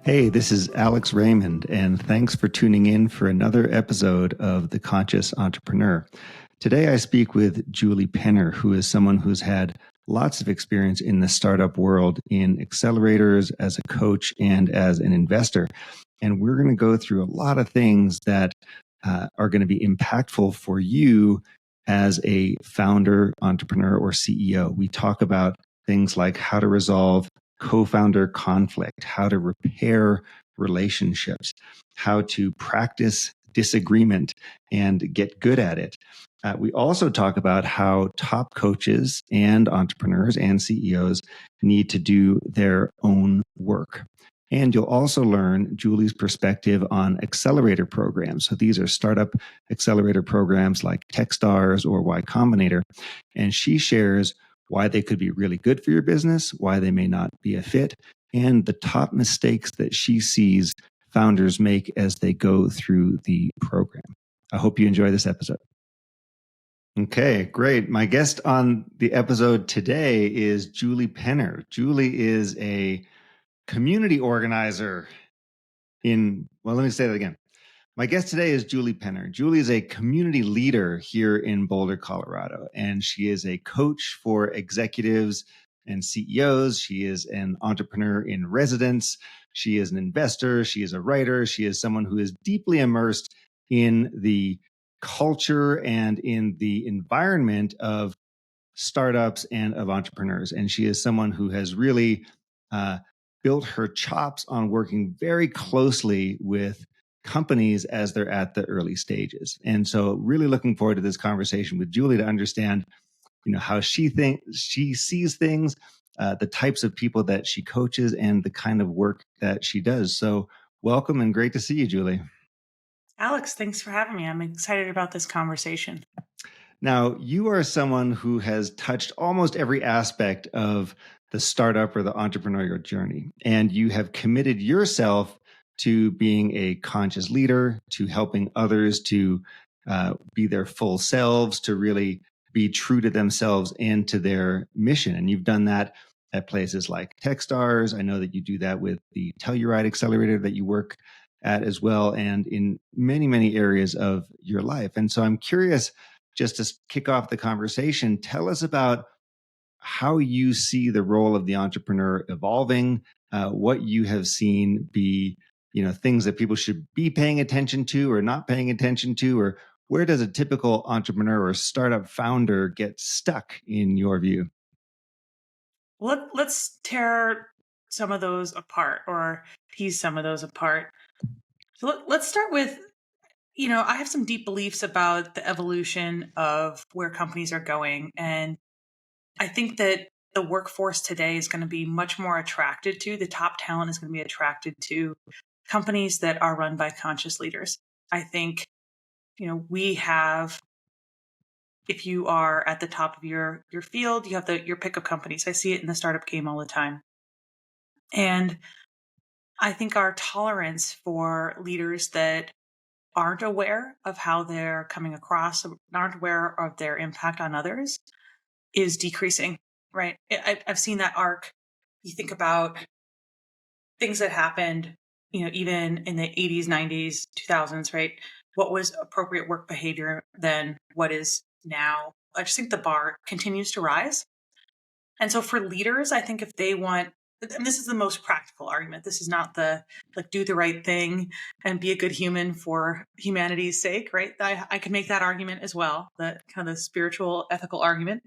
Hey, this is Alex Raymond, and thanks for tuning in for another episode of The Conscious Entrepreneur. Today, I speak with Julie Penner, who is someone who's had lots of experience in the startup world in accelerators, as a coach, and as an investor. And we're going to go through a lot of things that are going to be impactful for you as a founder, entrepreneur, or CEO. We talk about things like how to resolve co-founder conflict, how to repair relationships, how to practice disagreement and get good at it. We also talk about how top coaches and entrepreneurs and CEOs need to do their own work. And you'll also learn Julie's perspective on accelerator programs. So these are startup accelerator programs like Techstars or Y Combinator. And she shares why they could be really good for your business, why they may not be a fit, and the top mistakes that she sees founders make as they go through the program. I hope you enjoy this episode. Okay, great. My guest on the episode today is Julie Penner. Julie is a community organizer let me say that again. My guest today is Julie Penner. Julie is a community leader here in Boulder, Colorado, and she is a coach for executives and CEOs. She is an entrepreneur in residence. She is an investor. She is a writer. She is someone who is deeply immersed in the culture and in the environment of startups and of entrepreneurs. And she is someone who has really built her chops on working very closely with companies as they're at the early stages. And so really looking forward to this conversation with Julie to understand, how she sees things, the types of people that she coaches, and the kind of work that she does. So welcome and great to see you, Julie. Alex, thanks for having me. I'm excited about this conversation. Now, you are someone who has touched almost every aspect of the startup or the entrepreneurial journey, and you have committed yourself to being a conscious leader, to helping others to be their full selves, to really be true to themselves and to their mission. And you've done that at places like Techstars. I know that you do that with the Telluride Accelerator that you work at as well, and in many, many areas of your life. And so I'm curious, just to kick off the conversation, tell us about how you see the role of the entrepreneur evolving, what you have seen be, things that people should be paying attention to or not paying attention to, or where does a typical entrepreneur or startup founder get stuck in your view? Let's tear some of those apart or tease some of those apart. So let's start with, I have some deep beliefs about the evolution of where companies are going. And I think that the workforce today is going to be much more attracted to, the top talent is going to be attracted to companies that are run by conscious leaders. I think, we have, if you are at the top of your field, you have your pick of companies. I see it in the startup game all the time. And I think our tolerance for leaders that aren't aware of how they're coming across, aren't aware of their impact on others, is decreasing, right? I've seen that arc. You think about things that happened, even in the 80s, 90s, 2000s, right? What was appropriate work behavior then? What is now? I just think the bar continues to rise. And so for leaders, I think if they want, and this is the most practical argument, this is not the do the right thing and be a good human for humanity's sake, right? I could make that argument as well, the kind of the spiritual, ethical argument.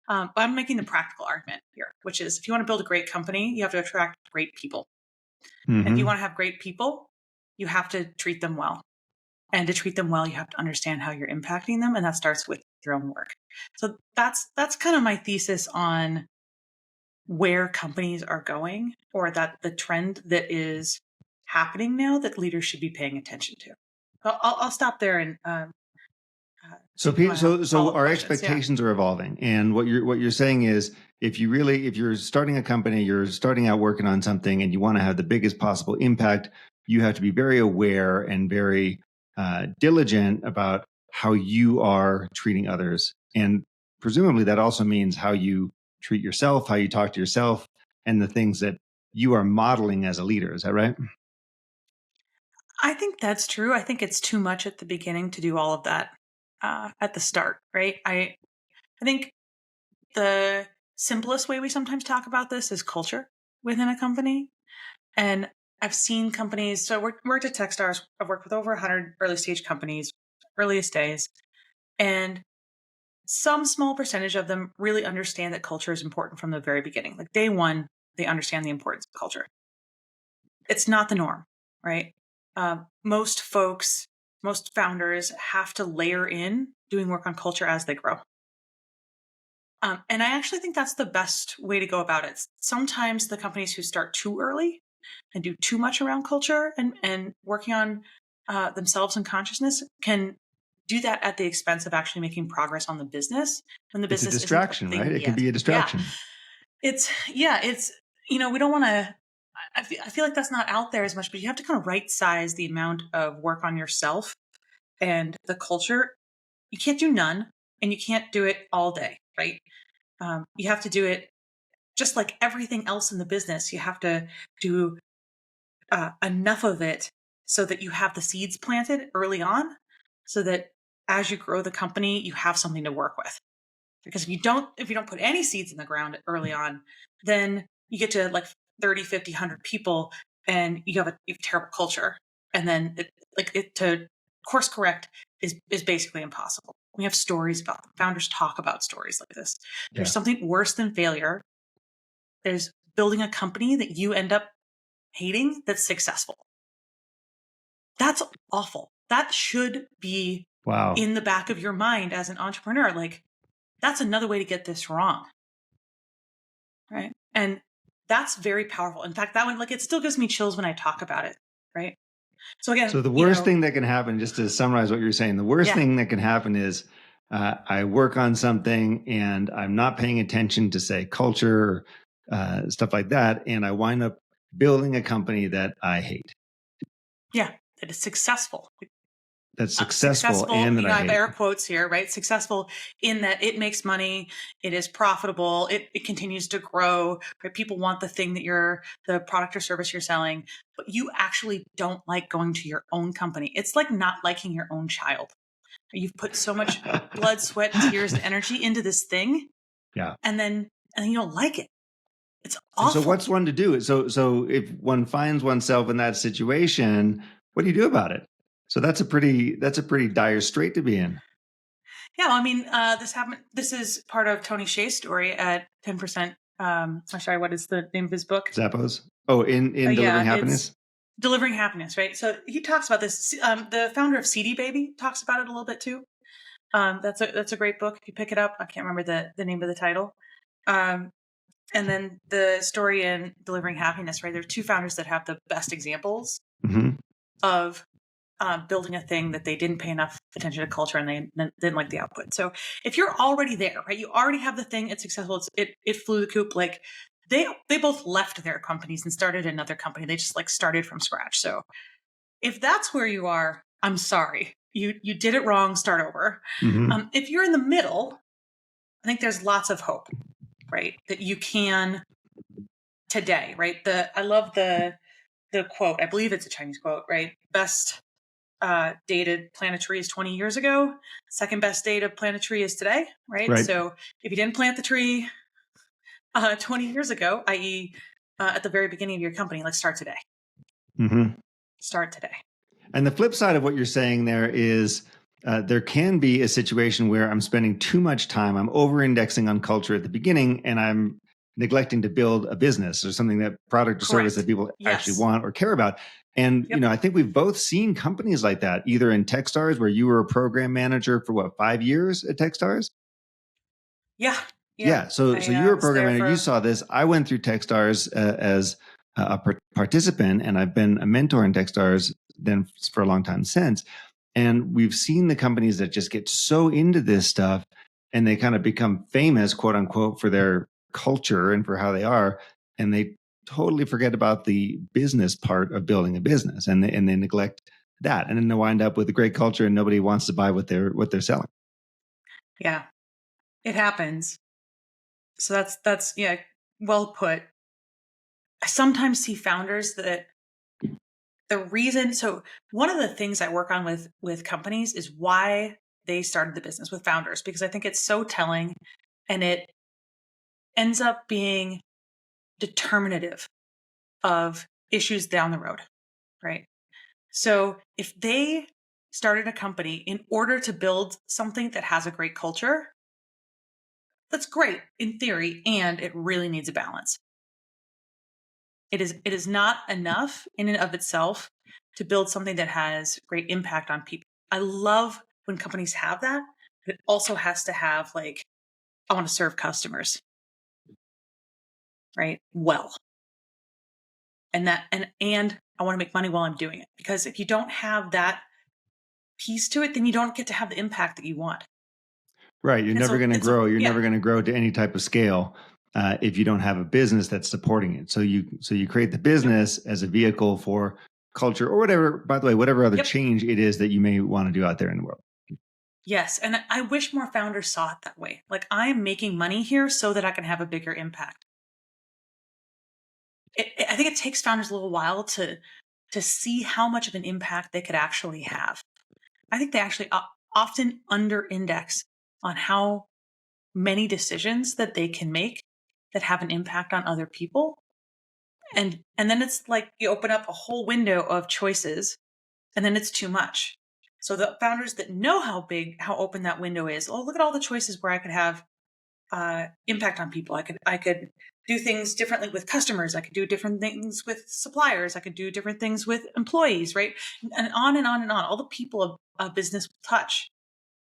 But I'm making the practical argument here, which is if you want to build a great company, you have to attract great people. And if you want to have great people, you have to treat them well. And to treat them well, you have to understand how you're impacting them. And that starts with your own work. So that's kind of my thesis on where companies are going, or that the trend that is happening now that leaders should be paying attention to. I'll stop there and So our expectations are evolving, and what you're saying is, if you're starting a company, you're starting out working on something, and you want to have the biggest possible impact, you have to be very aware and very diligent about how you are treating others, and presumably that also means how you treat yourself, how you talk to yourself, and the things that you are modeling as a leader. Is that right? I think that's true. I think it's too much at the beginning to do all of that at the start, right? I think the simplest way we sometimes talk about this is culture within a company. And I've seen companies, so I worked at Techstars. I've worked with over 100 early stage companies, earliest days. And some small percentage of them really understand that culture is important from the very beginning. Like day one, they understand the importance of culture. It's not the norm, right? Most folks, most founders have to layer in doing work on culture as they grow. And I actually think that's the best way to go about it. Sometimes the companies who start too early and do too much around culture and working on themselves and consciousness can do that at the expense of actually making progress on the business when the It's a business isn't a distraction, right? thing It can yet. be a Yeah, distraction. it's we don't want to. I feel like that's not out there as much, but you have to kind of right size the amount of work on yourself and the culture. You can't do none, and you can't do it all day, right? You have to do it just like everything else in the business. You have to do enough of it so that you have the seeds planted early on, so that as you grow the company, you have something to work with. Because if you don't put any seeds in the ground early on, then you get to like 30, 50, 100 people and you have a terrible culture. And then to course correct is basically impossible. We have stories about them. Founders talk about stories like this. There's Yeah. something worse than failure. There's building a company that you end up hating that's successful. That's awful. That should be Wow. in the back of your mind as an entrepreneur. Like, that's another way to get this wrong. Right. And that's very powerful. In fact, that one, like, it still gives me chills when I talk about it. Right. So again, So the worst thing that can happen, just to summarize what you're saying, the worst thing that can happen is I work on something and I'm not paying attention to, say, culture, stuff like that. And I wind up building a company that I hate. Yeah. That is successful. That's successful and that I I have hate. air quotes here, right? Successful in that it makes money, it is profitable, it continues to grow, right? People want the thing that the product or service you're selling, but you actually don't like going to your own company. It's like not liking your own child. You've put so much blood, sweat, tears, and energy into this thing. Yeah. And then you don't like it. It's awful. And so what's one to do? So if one finds oneself in that situation, what do you do about it? So that's a pretty dire strait to be in. Yeah, well, I mean, this happened. This is part of Tony Hsieh's story at 10%. Sorry, what is the name of his book? Zappos. Oh, in Delivering Happiness? It's Delivering Happiness, right? So he talks about this. The founder of CD Baby talks about it a little bit too. That's a great book. If you pick it up, I can't remember the name of the title. And then the story in Delivering Happiness, right? There are two founders that have the best examples of building a thing that they didn't pay enough attention to culture and they didn't like the output. So if you're already there, right, you already have the thing, it's successful, it flew the coop. Like they both left their companies and started another company. They just like started from scratch. So if that's where you are, I'm sorry, you did it wrong. Start over. If you're in the middle, I think there's lots of hope, right? That you can today, right? I love the quote. I believe it's a Chinese quote, right? Best dated plant a tree is 20 years ago. Second best date of plant a tree is today, right? So if you didn't plant the tree 20 years ago, i.e. At the very beginning of your company, let's start today. Start today. And the flip side of what you're saying there is there can be a situation where I'm spending too much time, I'm over-indexing on culture at the beginning, and I'm neglecting to build a business or something, that product or service that people actually want or care about. And, I think we've both seen companies like that, either in Techstars, where you were a program manager for 5 years at Techstars? Yeah. So you were a program manager. You saw this. I went through Techstars as a participant, and I've been a mentor in Techstars then for a long time since. And we've seen the companies that just get so into this stuff and they kind of become famous, quote unquote, for their culture and for how they are. And they totally forget about the business part of building a business, and they neglect that. And then they wind up with a great culture and nobody wants to buy what they're selling. Yeah, it happens. So that's well put. I sometimes see founders that the reason, so one of the things I work on with companies is why they started the business with founders, because I think it's so telling and it ends up being determinative of issues down the road, right? So if they started a company in order to build something that has a great culture, that's great in theory, and it really needs a balance. It is not enough in and of itself to build something that has great impact on people. I love when companies have that, but it also has to have like, I want to serve customers, right? Well, and I want to make money while I'm doing it. Because if you don't have that piece to it, then you don't get to have the impact that you want. Right. You're And never so, going to and so, grow. You're yeah, never going to grow to any type of scale if you don't have a business that's supporting it. So you create the yep, business as a vehicle for culture or whatever. By the way, whatever other yep, change it is that you may want to do out there in the world. yes. And I wish more founders saw it that way. Like, I'm making money here so that I can have a bigger impact. I think it takes founders a little while to see how much of an impact they could actually have. I think they actually often under index on how many decisions that they can make that have an impact on other people. And then it's like you open up a whole window of choices and then it's too much. So the founders that know how open that window is, oh, look at all the choices where I could have impact on people. I could do things differently with customers. I could do different things with suppliers. I could do different things with employees, right? And on and on and on. All the people a business will touch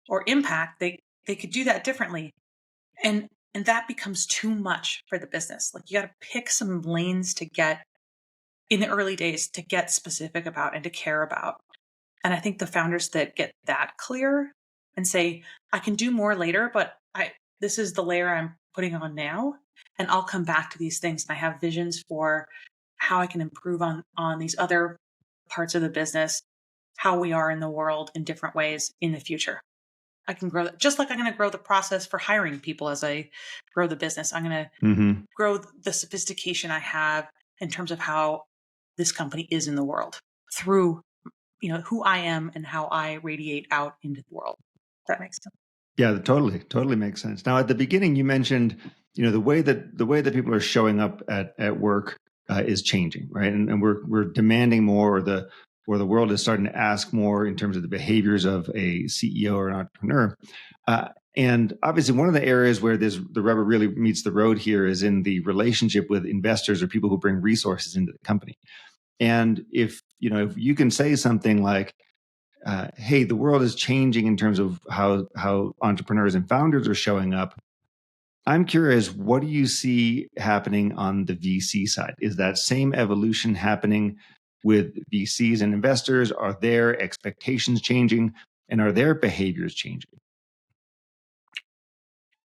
or impact, they could do that differently. And that becomes too much for the business. Like, you got to pick some lanes to get in the early days to get specific about and to care about. And I think the founders that get that clear and say, I can do more later, but this is the layer I'm putting on now, and I'll come back to these things. And I have visions for how I can improve on these other parts of the business, how we are in the world in different ways in the future. I can grow that, just like I'm going to grow the process for hiring people as I grow the business. I'm going to Mm-hmm. grow the sophistication I have in terms of how this company is in the world through who I am and how I radiate out into the world. That makes sense. Yeah, totally makes sense. Now, at the beginning, you mentioned, the way that people are showing up at work is changing, right? And we're demanding more, or the world is starting to ask more in terms of the behaviors of a CEO or an entrepreneur. And obviously, one of the areas where the rubber really meets the road here is in the relationship with investors or people who bring resources into the company. And if you can say something like, hey, the world is changing in terms of how entrepreneurs and founders are showing up. I'm curious, what do you see happening on the VC side? Is that same evolution happening with VCs and investors? Are their expectations changing, and are their behaviors changing?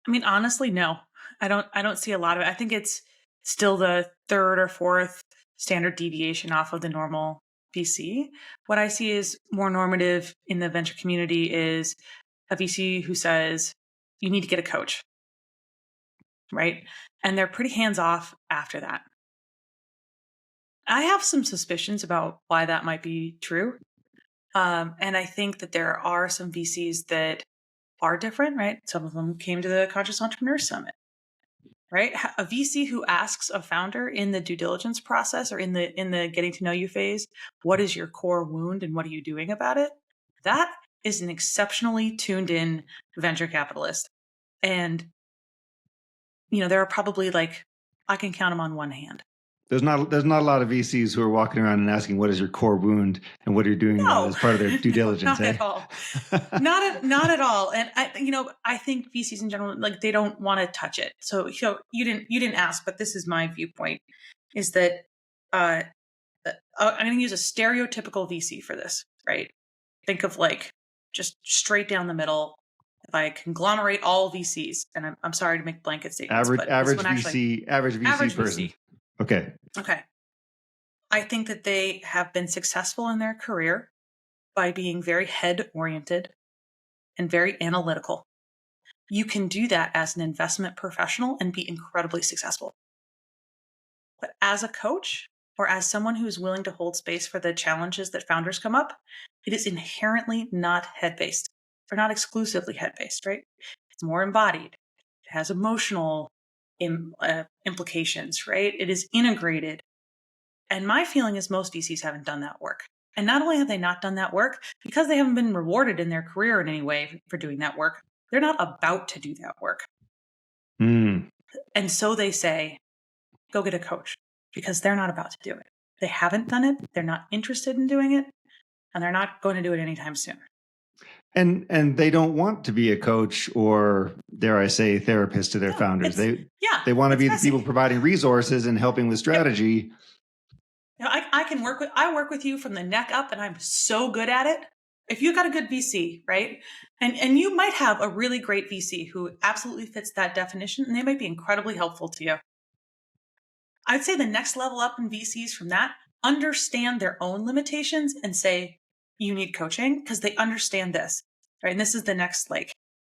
I mean, honestly, no. I don't see a lot of it. I think it's still the third or fourth standard deviation off of the normal VC. What I see is more normative in the venture community is a VC who says, you need to get a coach, right? And they're pretty hands off after that. I have some suspicions about why that might be true. And I think that there are some VCs that are different, right? Some of them came to the Conscious Entrepreneur Summit, right? A VC who asks a founder in the due diligence process or in the getting to know you phase, what is your core wound and what are you doing about it? That is an exceptionally tuned in venture capitalist. And, there are probably like, I can count them on one hand. There's not a lot of VCs who are walking around and asking, what is your core wound and what are you doing about it No, as part of their due no, diligence, not eh? at all. Not at all. And I think VCs in general, like, they don't want to touch it. So, you didn't ask, but this is my viewpoint: is that uh, I'm going to use a stereotypical VC for this, right? Think of like just straight down the middle. If I conglomerate all VCs, and I'm sorry to make blanket statements, but this one actually Average VC average person. VC. Okay. Okay, I think that they have been successful in their career by being very head oriented and very analytical. You can do that as an investment professional and be incredibly successful. But as a coach or as someone who is willing to hold space for the challenges that founders come up, it is inherently not head-based, or not exclusively head-based, right? It's more embodied. It has emotional implications, right? It is integrated. And my feeling is most VCs haven't done that work. And not only have they not done that work, because they haven't been rewarded in their career in any way for doing that work, they're not about to do that work. Mm. And so they say, go get a coach, because they're not about to do it. They haven't done it. They're not interested in doing it. And they're not going to do it anytime soon. And they don't want to be a coach or, dare I say, therapist to their founders. They want to be the people providing resources and helping with strategy. You know, I work with you from the neck up, and I'm so good at it. If you got a good VC, right? And you might have a really great VC who absolutely fits that definition, and they might be incredibly helpful to you. I'd say the next level up in VCs from that, understand their own limitations and say, you need coaching, because they understand this, right? And this is the next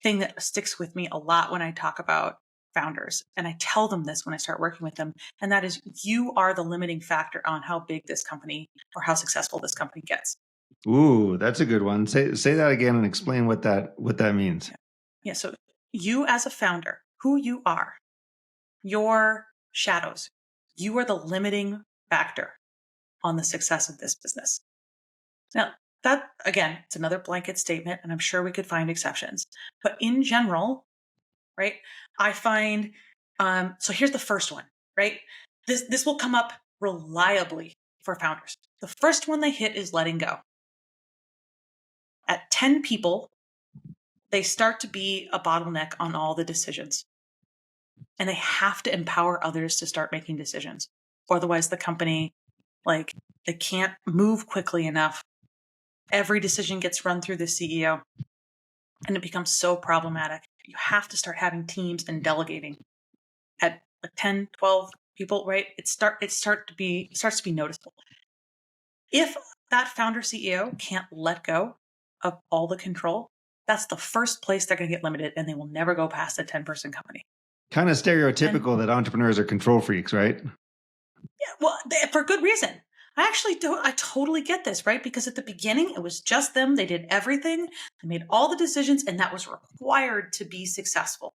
thing that sticks with me a lot when I talk about founders. And I tell them this when I start working with them. And that is, you are the limiting factor on how big this company or how successful this company gets. Ooh, that's a good one. Say that again and explain what that means. Yeah. So you as a founder, who you are, your shadows, you are the limiting factor on the success of this business. Now, that, again, it's another blanket statement, and I'm sure we could find exceptions. But in general, right, I find, so here's the first one, right? This will come up reliably for founders. The first one they hit is letting go. At 10 people, they start to be a bottleneck on all the decisions. And they have to empower others to start making decisions. Otherwise, the company, they can't move quickly enough. Every decision gets run through the CEO, and it becomes so problematic. You have to start having teams and delegating at 10, 12 people, right? It starts to be noticeable. If that founder CEO can't let go of all the control, that's the first place they're going to get limited, and they will never go past a 10-person company. Kind of stereotypical that entrepreneurs are control freaks, right? Yeah, well, for good reason. I totally get this, right? Because at the beginning, it was just them. They did everything. They made all the decisions, and that was required to be successful.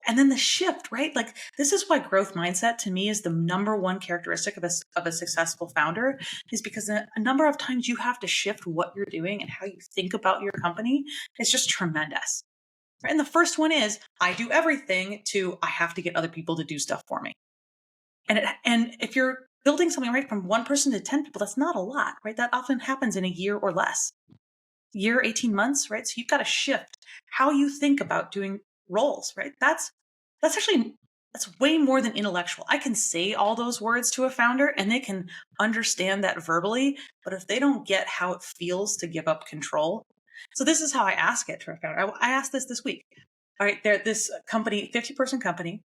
And then the shift, right? This is why growth mindset to me is the number one characteristic of a successful founder, is because a number of times you have to shift what you're doing and how you think about your company. It's just tremendous. Right? And the first one is, I do everything, to I have to get other people to do stuff for me. And if you're building something, right, from 1 person to 10 people, that's not a lot, right? That often happens in a year or less. Year, 18 months, right? So you've got to shift how you think about doing roles, right? That's way more than intellectual. I can say all those words to a founder and they can understand that verbally, but if they don't get how it feels to give up control. So this is how I ask it to a founder. I asked this week. All right, they're this company, 50-person company.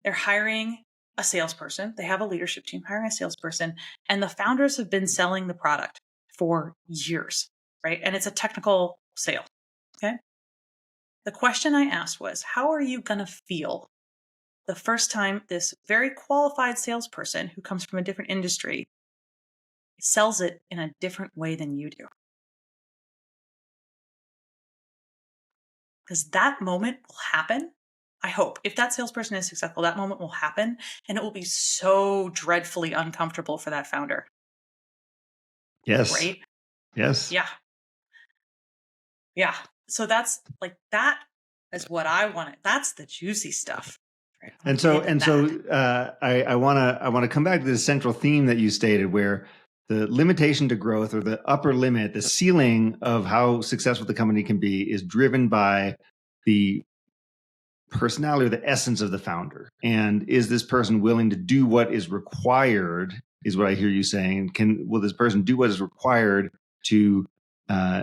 They're hiring a salesperson. They have a leadership team hiring a salesperson, and the founders have been selling the product for years, right? And it's a technical sale. Okay. The question I asked was, how are you going to feel the first time this very qualified salesperson who comes from a different industry sells it in a different way than you do? Because that moment will happen. I hope if that salesperson is successful, that moment will happen, and it will be so dreadfully uncomfortable for that founder. Yes. Right? Yes. Yeah. Yeah. So that's that is what I wanted. That's the juicy stuff. Right? And so I want to come back to this central theme that you stated, where the limitation to growth, or the upper limit, the ceiling of how successful the company can be, is driven by the personality or the essence of the founder. And is this person willing to do what is required, is what I hear you saying. Will this person do what is required to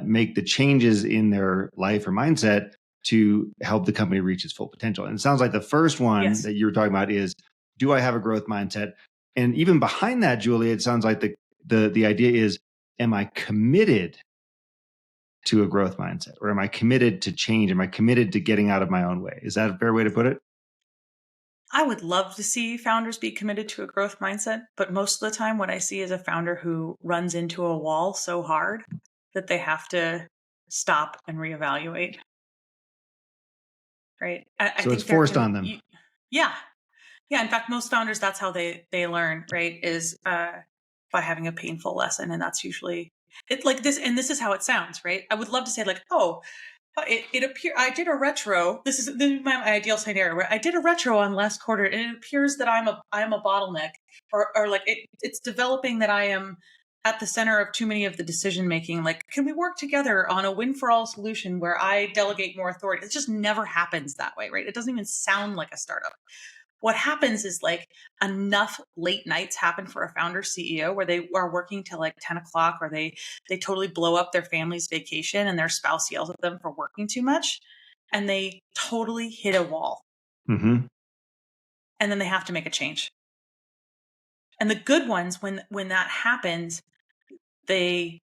make the changes in their life or mindset to help the company reach its full potential? And it sounds like the first one that you were talking about is, do I have a growth mindset? And even behind that, Julie, it sounds like the idea is, am I committed to a growth mindset, or am I committed to change? Am I committed to getting out of my own way? Is that a fair way to put it? I would love to see founders be committed to a growth mindset, but most of the time what I see is a founder who runs into a wall so hard that they have to stop and reevaluate. Right. I So it's think there forced can, on them. yeah. Yeah. In fact, most founders, that's how they learn, right? Is by having a painful lesson. And that's usually it's like this. And this is how it sounds, right? I would love to say like, oh, it appears I did a retro. This is my ideal scenario where I did a retro on last quarter, and it appears that I'm a bottleneck, or like it's developing that I am at the center of too many of the decision making. Like, can we work together on a win for all solution where I delegate more authority? It just never happens that way, right? It doesn't even sound like a startup. What happens is like enough late nights happen for a founder CEO where they are working till like 10 o'clock, or they totally blow up their family's vacation and their spouse yells at them for working too much, and they totally hit a wall. Mm-hmm. And then they have to make a change. And the good ones, when that happens, they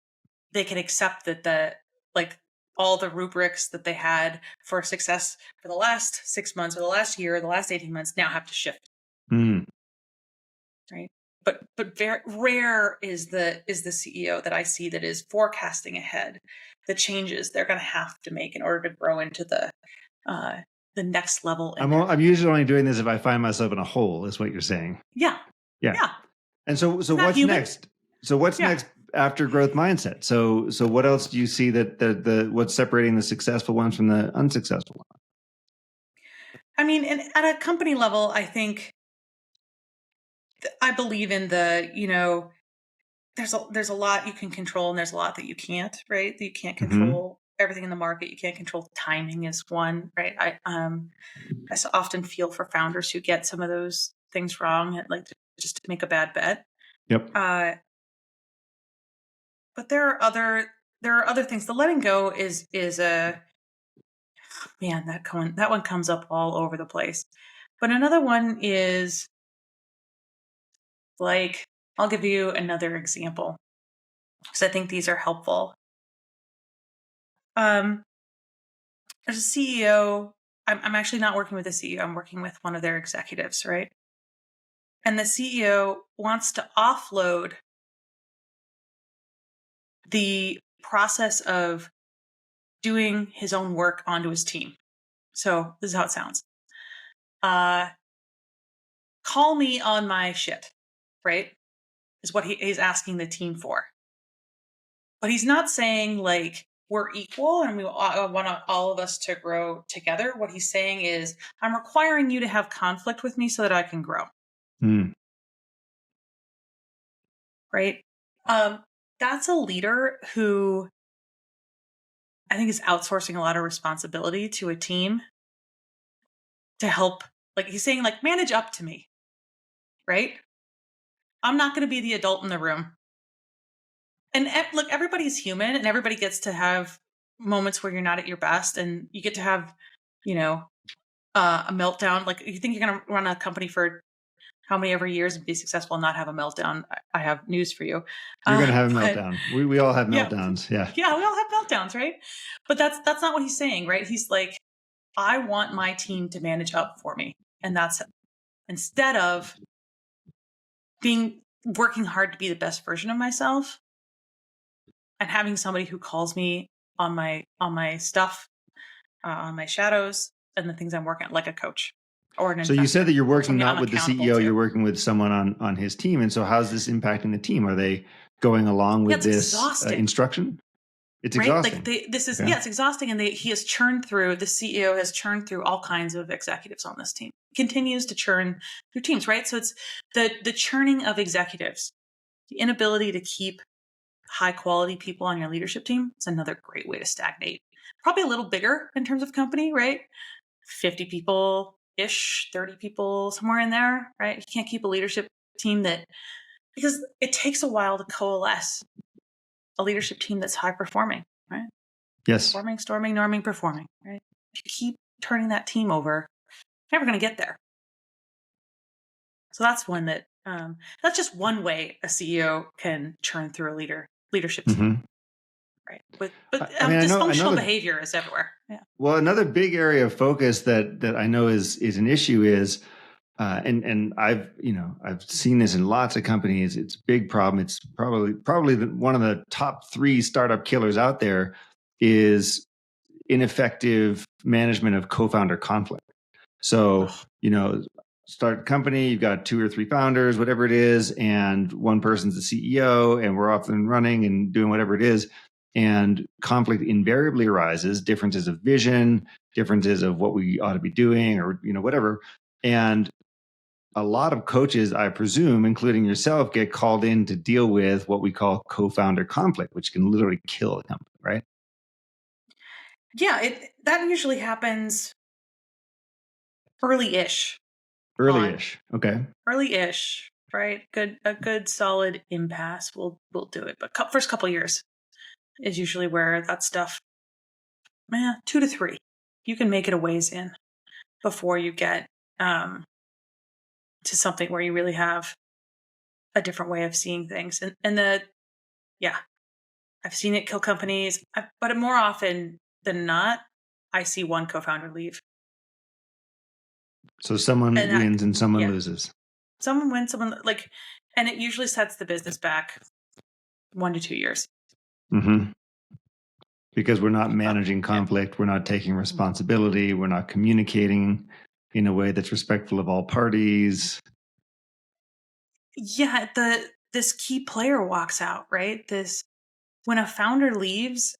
can accept that like all the rubrics that they had for success for the last 6 months or the last year or the last 18 months now have to shift. Mm. Right. But very rare is the CEO that I see that is forecasting ahead the changes they're going to have to make in order to grow into the next level. I'm usually only doing this if I find myself in a hole, is what you're saying. Yeah. And so Not what's human. next? So what's next after growth mindset? So what else do you see that the what's separating the successful ones from the unsuccessful ones? I mean, and at a company level, I think I believe in the, there's a lot you can control and there's a lot that you can't, right? That you can't control everything in the market. You can't control timing is one, right? I often feel for founders who get some of those things wrong, like just to make a bad bet. Yep. But there are other things. The letting go is a man, that one comes up all over the place. But another one is like, I'll give you another example because I think these are helpful. There's a CEO. I'm actually not working with a CEO. I'm working with one of their executives, right? And the CEO wants to offload the process of doing his own work onto his team. So this is how it sounds. Call me on my shit, right? Is what he's asking the team for. But he's not saying like we're equal and we want all of us to grow together. What he's saying is I'm requiring you to have conflict with me so that I can grow. Right? That's a leader who I think is outsourcing a lot of responsibility to a team to help. Like he's saying like manage up to me. Right? I'm not going to be the adult in the room. And look, everybody's human and everybody gets to have moments where you're not at your best and you get to have, a meltdown. Like you think you're going to run a company for how many ever years and be successful and not have a meltdown. I have news for you. You're going to have a meltdown. We all have meltdowns. Yeah. Yeah. We all have meltdowns. Right. But that's not what he's saying. Right. He's like, I want my team to manage up for me. And that's instead of working hard to be the best version of myself, and having somebody who calls me on my stuff, on my shadows and the things I'm working on, like a coach or an investor. So you said that you're working not with the CEO, you're working with someone on his team. And so how's this impacting the team? Are they going along with this instruction? It's exhausting. Like it's exhausting. And the CEO has churned through all kinds of executives on this team. Continues to churn through teams, right? So it's the churning of executives, the inability to keep high quality people on your leadership team. It's another great way to stagnate. Probably a little bigger in terms of company, right? 50 people-ish, 30 people, somewhere in there, right? You can't keep a leadership team because it takes a while to coalesce a leadership team that's high performing, right? Yes. Performing, storming, norming, performing, right? If you keep turning that team over, you're never going to get there. So that's one that's just one way a CEO can churn through a leadership team. Right. But dysfunctional behavior is everywhere. Yeah. Well, another big area of focus that I know is an issue is And I've seen this in lots of companies. It's a big problem. It's probably one of the top 3 startup killers out there is ineffective management of co-founder conflict. So, start a company, you've got 2 or 3 founders, whatever it is, and one person's the CEO, and we're off and running and doing whatever it is. And conflict invariably arises, differences of vision, differences of what we ought to be doing, or whatever. And a lot of coaches, I presume, including yourself, get called in to deal with what we call co-founder conflict, which can literally kill a company, right? Yeah, that usually happens early-ish. Early-ish, okay. Early-ish, right? A good solid impasse will do it. But first couple of years is usually where that stuff, 2 to 3, you can make it a ways in before you get to something where you really have a different way of seeing things. I've seen it kill companies, but more often than not, I see one co-founder leave. So someone wins and someone loses. Someone wins, and it usually sets the business back 1 to 2 years. Mm-hmm. Because we're not managing conflict, we're not taking responsibility, we're not communicating in a way that's respectful of all parties. Yeah, this key player walks out, right? When a founder leaves,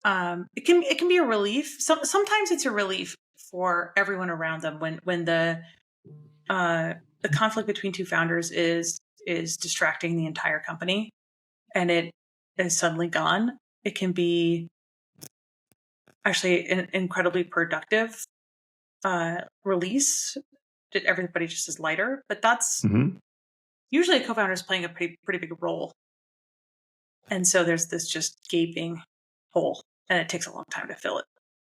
it can be a relief. Sometimes it's a relief for everyone around them when the conflict between 2 founders is distracting the entire company, and it is suddenly gone. It can be actually an incredibly productive release. That everybody just is lighter, but that's usually a co-founder is playing a pretty big role, and so there's this just gaping hole, and it takes a long time to fill it.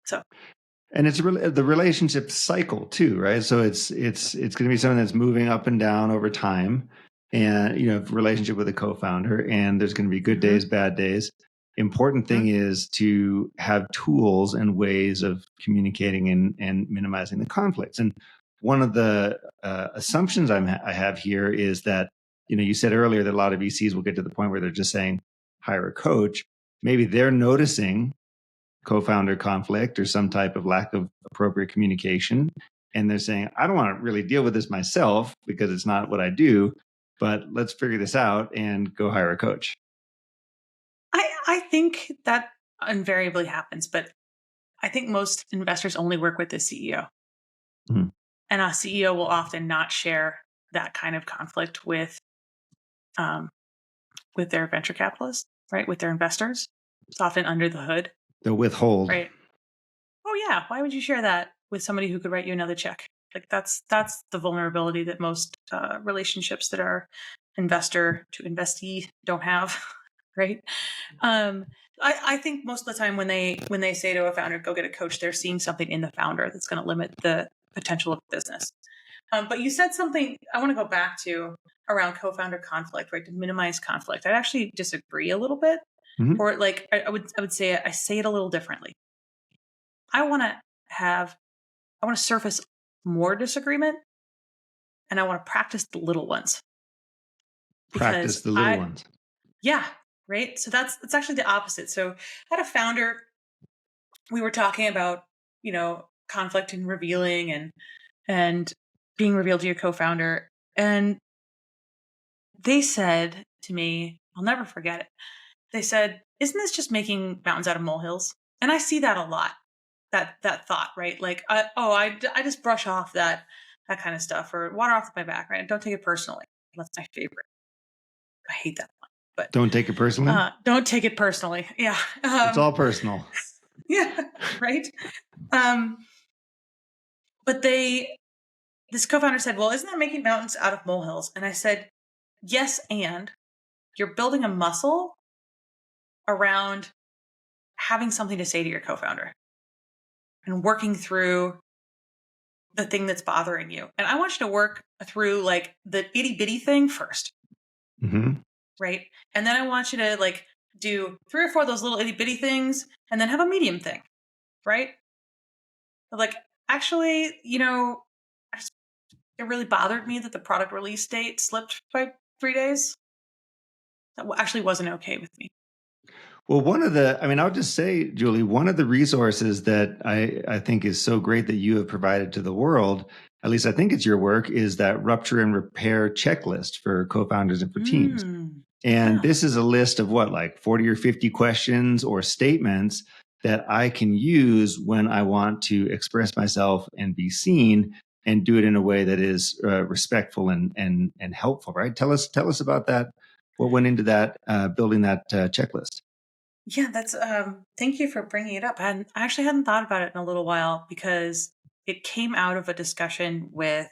So, and it's the relationship cycle too, right? So it's going to be something that's moving up and down over time, and relationship with a co-founder, and there's going to be good days, bad days. Important thing is to have tools and ways of communicating and minimizing the conflicts. And one of the assumptions I have here is that, you said earlier that a lot of VCs will get to the point where they're just saying, hire a coach. Maybe they're noticing co-founder conflict or some type of lack of appropriate communication. And they're saying, I don't want to really deal with this myself because it's not what I do, but let's figure this out and go hire a coach. I think that invariably happens, but I think most investors only work with the CEO. Mm-hmm. And a CEO will often not share that kind of conflict with their venture capitalists, right? With their investors. It's often under the hood. They'll withhold. Right. Oh yeah. Why would you share that with somebody who could write you another check? Like that's the vulnerability that most relationships that are investor to investee don't have. Right. I think most of the time when they say to a founder, go get a coach, they're seeing something in the founder that's going to limit the potential of the business. But you said something I want to go back to around co-founder conflict, right? To minimize conflict. I actually disagree a little bit. Mm-hmm. Or I would say I say it a little differently. I want to surface more disagreement, and I want to practice the little ones. Practice the little ones. Yeah. Right. So that's actually the opposite. So I had a founder, we were talking about, conflict and revealing and being revealed to your co-founder. And they said to me, I'll never forget it. They said, isn't this just making mountains out of molehills? And I see that a lot, that thought, right? Like, I just brush off that kind of stuff or water off my back, right? Don't take it personally. That's my favorite. I hate that one. But don't take it personally? Don't take it personally. Yeah. It's all personal. Yeah. Right. But this co-founder said, well, isn't that making mountains out of molehills? And I said, yes. And you're building a muscle around having something to say to your co-founder and working through the thing that's bothering you. And I want you to work through like the itty bitty thing first. Mm-hmm. Right. And then I want you to do 3 or 4 of those little itty bitty things and then have a medium thing. Right. Actually, it really bothered me that the product release date slipped by 3 days. That actually wasn't okay with me. Well, I'll just say, Julie, one of the resources that I think is so great that you have provided to the world, at least I think it's your work, is that rupture and repair checklist for co-founders and for teams. And this is a list of like 40 or 50 questions or statements that I can use when I want to express myself and be seen and do it in a way that is respectful and helpful, right? Tell us about that. What went into that, building that checklist? Yeah, that's thank you for bringing it up. And I actually hadn't thought about it in a little while because it came out of a discussion with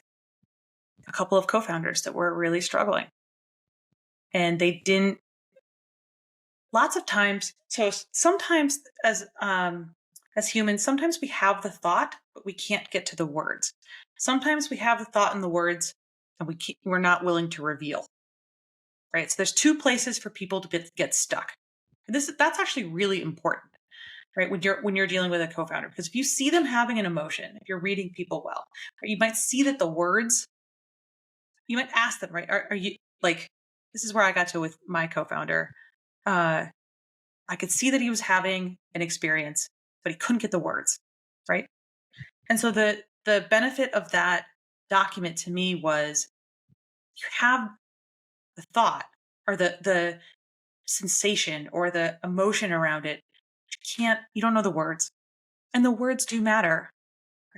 a couple of co-founders that were really struggling. And they didn't lots of times, so sometimes as humans, sometimes we have the thought, but we can't get to the words. Sometimes we have the thought and the words and we're not willing to reveal. Right? So there's two places for people to get stuck. That's actually really important, right? When you're dealing with a co-founder, because if you see them having an emotion, if you're reading people well, right, you might see that the words, you might ask them, right? Are you like, this is where I got to with my co-founder. I could see that he was having an experience, but he couldn't get the words, right? And so the benefit of that document to me was you have the thought or the sensation or the emotion around it. You don't know the words. And the words do matter,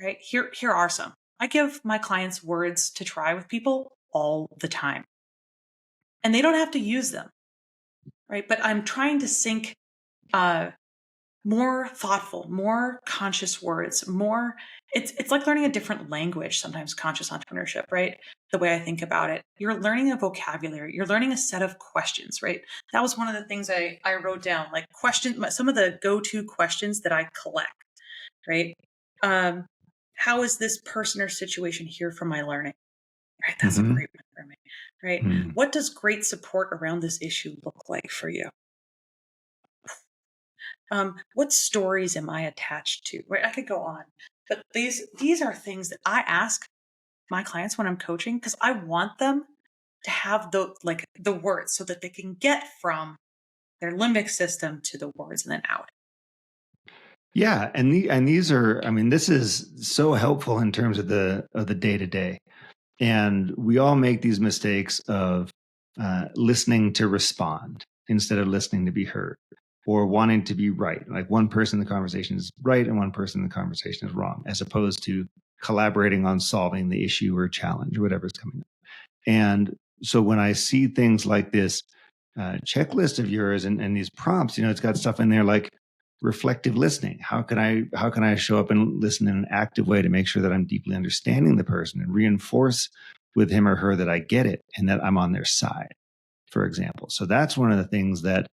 right? Here are some. I give my clients words to try with people all the time. And they don't have to use them, right? But I'm trying to sync more thoughtful, more conscious words, more it's like learning a different language, sometimes conscious entrepreneurship, right? The way I think about it. You're learning a vocabulary, you're learning a set of questions, right? That was one of the things I wrote down, like questions, some of the go-to questions that I collect, right? How is this person or situation here for my learning? Right, that's a great one for me, right? What does great support around this issue look like for you? What stories am I attached to? Right, I could go on, but these are things that I ask my clients when I'm coaching because I want them to have the words so that they can get from their limbic system to the words and then out. Yeah, and these are, this is so helpful in terms of the day to day. And we all make these mistakes of listening to respond instead of listening to be heard, or wanting to be right. Like one person in the conversation is right and one person in the conversation is wrong, as opposed to collaborating on solving the issue or challenge or whatever is coming up. And so when I see things like this checklist of yours and these prompts, it's got stuff in there like reflective listening. How can I show up and listen in an active way to make sure that I'm deeply understanding the person and reinforce with him or her that I get it and that I'm on their side, for example. So that's one of the things that,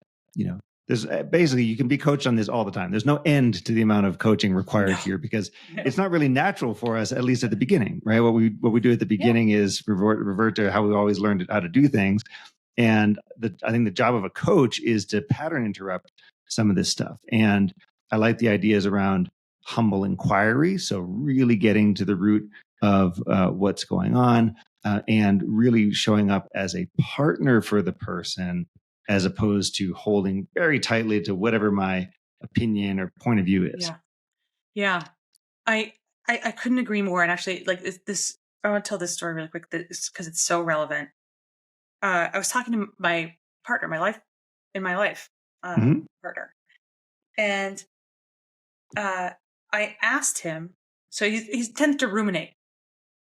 there's basically, you can be coached on this all the time. There's no end to the amount of coaching required here because it's not really natural for us, at least at the beginning, right? What we do at the beginning is revert to how we always learned how to do things. And I think the job of a coach is to pattern interrupt some of this stuff. And I like the ideas around humble inquiry. So really getting to the root of what's going on and really showing up as a partner for the person, as opposed to holding very tightly to whatever my opinion or point of view is. Yeah. Yeah. I couldn't agree more. And actually, like this, I want to tell this story really quick because it's so relevant. I was talking to my partner, my life partner, and I asked him. So he tends to ruminate.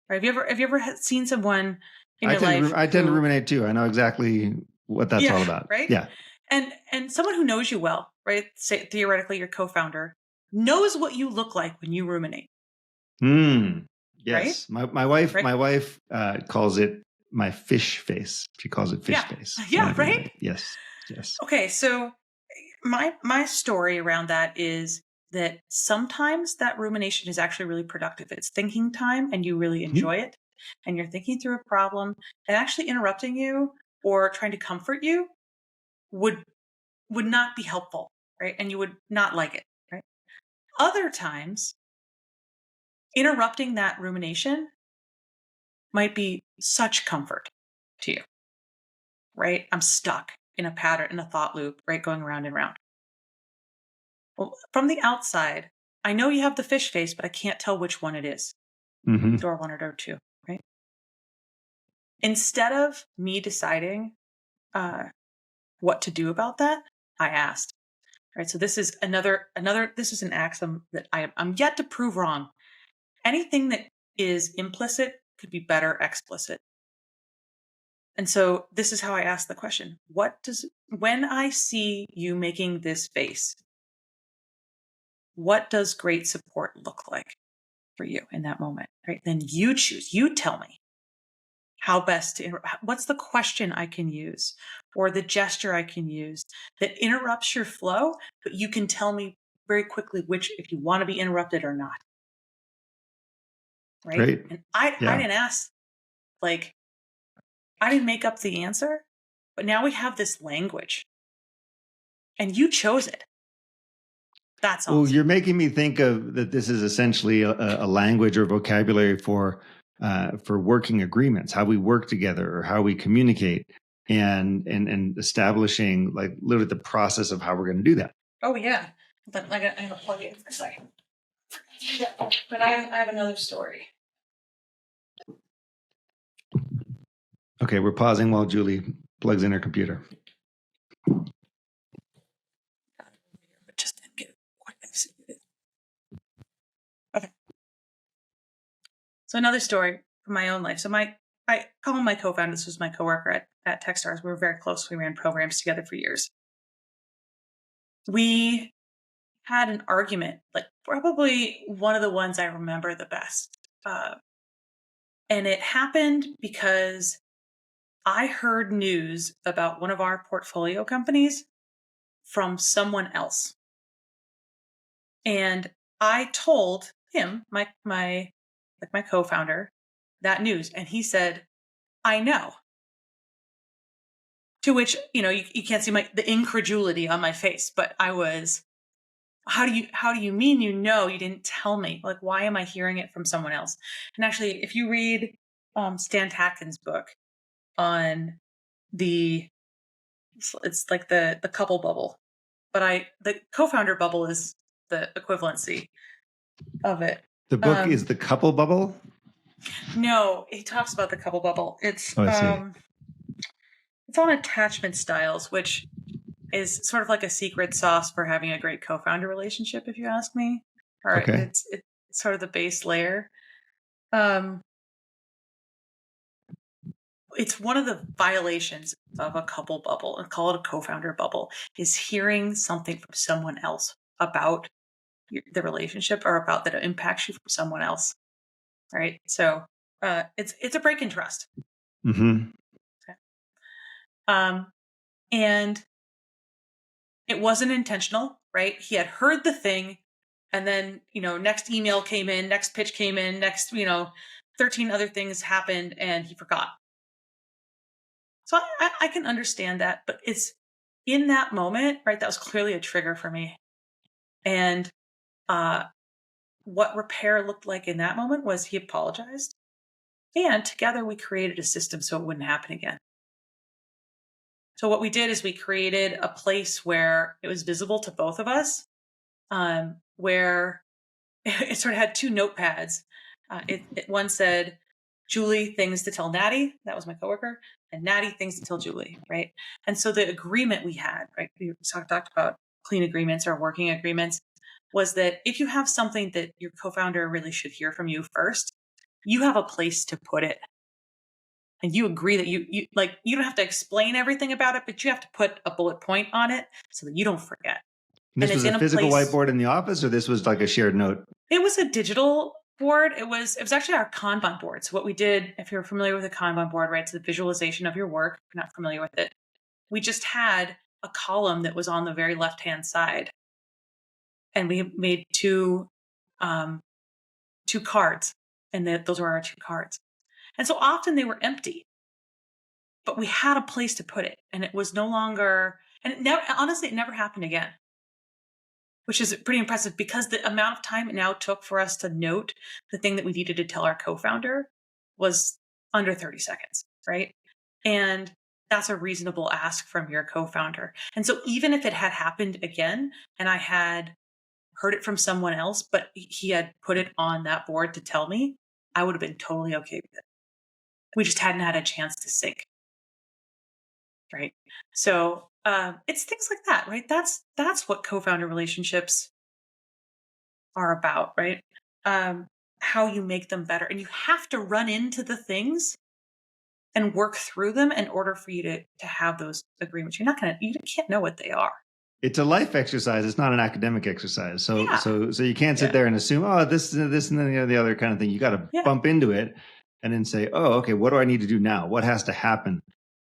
Right? Have you ever seen someone in your life? I tend to ruminate too. I know exactly what that's all about. Right? Yeah. And someone who knows you well, right? Say theoretically your co-founder knows what you look like when you ruminate. Yes. Right? My wife calls it my fish face. She calls it fish face. Yeah, right? Yes. Okay, so my story around that is that sometimes that rumination is actually really productive. It's thinking time and you really enjoy it and you're thinking through a problem, and actually interrupting you or trying to comfort you would not be helpful, right? And you would not like it, right? Other times, interrupting that rumination might be such comfort to you, right? I'm stuck in a pattern, in a thought loop, right? Going round and round. Well, from the outside, I know you have the fish face, but I can't tell which one it is. Mm-hmm. Door one or door two, right? Instead of me deciding what to do about that, I asked. Right. So this is another. This is an axiom that I'm yet to prove wrong. Anything that is implicit could be better explicit. And so this is how I ask the question: when I see you making this face, what does great support look like for you in that moment? Right. Then you choose. You tell me how best to what's the question I can use or the gesture I can use that interrupts your flow, but you can tell me very quickly which, if you want to be interrupted or not. Right. Great. And I Yeah. didn't ask, like, I didn't make up the answer, but now we have this language and you chose it. That's Well, awesome. you're making me think of that this is essentially a language or vocabulary for working agreements, how we work together or how we communicate, and establishing like literally the process of how we're going to do that. Oh yeah. But I gotta plug it in for a second. Yeah, but I have another story. Okay, we're pausing while Julie plugs in her computer. But just didn't get quite executed. Okay. So another story from my own life. So I call him my co-founder. This was my coworker at Techstars. We were very close. We ran programs together for years. We had an argument, like probably one of the ones I remember the best. And it happened because I heard news about one of our portfolio companies from someone else. And I told him, my co-founder, that news. And he said, I know. To which, you can't see the incredulity on my face, but I was, how do you mean you didn't tell me? Like, why am I hearing it from someone else? And actually, if you read Stan Tatkin's book on it's like the couple bubble, but the co-founder bubble is the equivalency of it. The book is The Couple Bubble? No, he talks about the couple bubble. It's I see. It's on attachment styles, which is sort of like a secret sauce for having a great co-founder relationship, if you ask me. Or Okay. it's sort of the base layer. It's one of the violations of a couple bubble, and call it a co-founder bubble, is hearing something from someone else about the relationship or about that it impacts you from someone else. Right. So it's a break in trust. Mm-hmm. Okay. And it wasn't intentional, right? He had heard the thing, and then, next email came in, next pitch came in, next, 13 other things happened, and he forgot. So I can understand that, but it's in that moment, right? That was clearly a trigger for me. And what repair looked like in that moment was he apologized, and together we created a system so it wouldn't happen again. So what we did is we created a place where it was visible to both of us, where it sort of had two notepads. One said, Julie, things to tell Natty. That was my coworker. And Natty, things to tell Julie, right? And so the agreement we had, right? We talked about clean agreements or working agreements, was that if you have something that your co-founder really should hear from you first, you have a place to put it. And you agree that you don't have to explain everything about it, but you have to put a bullet point on it so that you don't forget. And this was a physical whiteboard in the office, or this was like a shared note? It was a digital board. It was actually our Kanban board. So what we did, if you're familiar with a Kanban board, right, it's the visualization of your work. If you're not familiar with it, we just had a column that was on the very left-hand side. And we made two cards, and those were our two cards. And so often they were empty, but we had a place to put it, and it was no longer, and honestly, it never happened again, which is pretty impressive because the amount of time it now took for us to note the thing that we needed to tell our co-founder was under 30 seconds, right? And that's a reasonable ask from your co-founder. And so even if it had happened again and I had heard it from someone else, but he had put it on that board to tell me, I would have been totally okay with it. We just hadn't had a chance to sync, right? So it's things like that, right? That's what co-founder relationships are about, right? How you make them better, and you have to run into the things and work through them in order for you to have those agreements. You can't know what they are. It's a life exercise. It's not an academic exercise. So Yeah. so you can't sit there and assume, oh, this and then the other kind of thing. You got to bump into it and then say, oh, okay, what do I need to do now? What has to happen?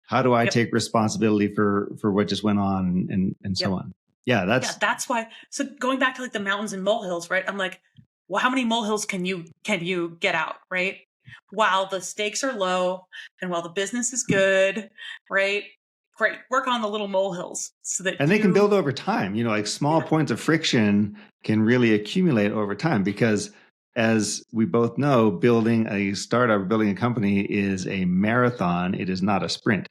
How do I take responsibility for what just went on and so on? Yeah, that's why. So going back to like the mountains and molehills, right? I'm like, well, how many molehills can you get out, right? While the stakes are low and while the business is good, right? Great. Work on the little molehills so that they can build over time. Like small points of friction can really accumulate over time because, as we both know, building a startup, building a company is a marathon. It is not a sprint.